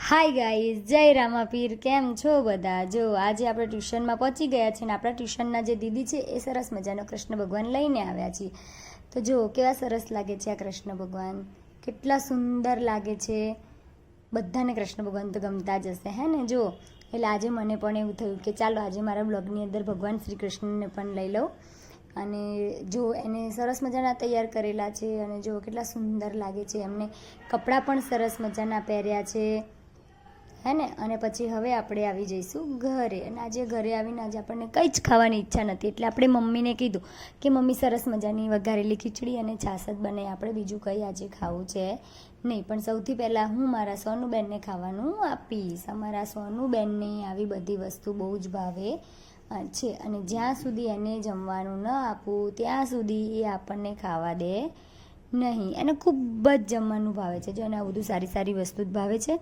Hi guys, જય રામાપીર. કેમ છો બધા? જો આજે આપણે ટ્યુશનમાં પહોંચી ગયા છે ને આપણા ટ્યુશનના જે દીદી છે એ સરસ મજાનો કૃષ્ણ ભગવાન લઈને આવ્યા છીએ. તો જો કેવા સરસ લાગે છે આ કૃષ્ણ ભગવાન, કેટલા સુંદર લાગે છે. બધાને કૃષ્ણ ભગવાન તો ગમતા જ હશે, હે ને? જો એટલે આજે મને પણ એવું થયું કે ચાલો આજે મારા બ્લોગની અંદર ભગવાન શ્રી કૃષ્ણને પણ લઈ લઉં. અને જો એને સરસ મજાના તૈયાર કરેલા છે અને જો કેટલા સુંદર લાગે છે. એમને કપડાં પણ સરસ મજાના પહેર્યા છે, હે ને? અને પછી હવે આપણે આવી જઈશું ઘરે. અને આજે ઘરે આવીને આજે આપણને કંઈ જ ખાવાની ઈચ્છા નથી, એટલે આપણે મમ્મીને કીધું કે મમ્મી સરસ મજાની વઘારેલી ખીચડી અને છાશ જ બનાવી, આપણે બીજું કંઈ આજે ખાવું છે નહીં. પણ સૌથી પહેલાં હું મારા સોનુબેનને ખાવાનું આપીશ. અમારા સોનુબેનને આવી બધી વસ્તુ બહુ જ ભાવે છે અને જ્યાં સુધી એને જમવાનું ન આપું ત્યાં સુધી એ આપણને ખાવા દે નહીં. એને ખૂબ જ જમવાનું ભાવે છે, જો એને આ બધું સારી સારી વસ્તુ જ ભાવે છે.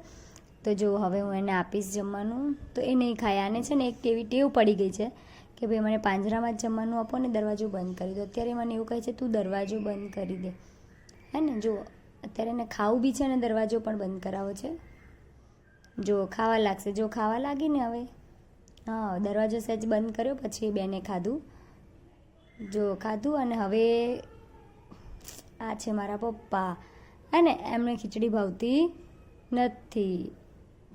તો જો હવે હું એને આપીશ જમવાનું, તો એ નહીં ખાય. આને છે ને એક એવી ટેવ પડી ગઈ છે કે ભાઈ મને પાંજરામાં જ જમવાનું આપો ને દરવાજો બંધ કરી દો. અત્યારે મને એવું કહે છે તું દરવાજો બંધ કરી દે, હે ને? જો અત્યારે એને ખાવું બી છે ને દરવાજો પણ બંધ કરાવો છે. જો ખાવા લાગશે, જો ખાવા લાગીને હવે હા, દરવાજો સહેજ બંધ કર્યો પછી એ બેને ખાધું. જો ખાધું. અને હવે આ છે મારા પપ્પા, હે ને? એમને ખીચડી ભાવતી નથી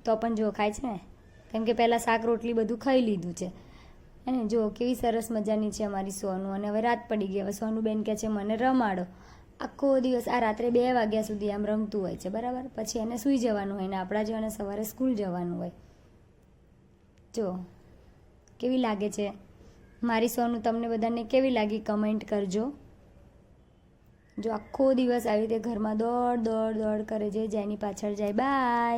તો પણ જો ખાય છે ને, કેમ કે પહેલાં શાક રોટલી બધું ખાઈ લીધું છે, અને જો કેવી સરસ મજાની છે અમારી સોનું. અને હવે રાત પડી ગઈ, હવે સોનુબેન કહે છે મને રમાડો. આખો દિવસ આ રાત્રે 2 વાગ્યા સુધી આમ રમતું હોય છે, બરાબર? પછી એને સૂઈ જવાનું હોય ને આપણા જેવાને સવારે સ્કૂલ જવાનું હોય. જો કેવી લાગે છે મારી સોનું? તમને બધાને કેવી લાગી કમેન્ટ કરજો. જો આખો દિવસ આવી રીતે ઘરમાં દોડ દોડ દોડ કરે છે, જેની પાછળ જાય. બાય.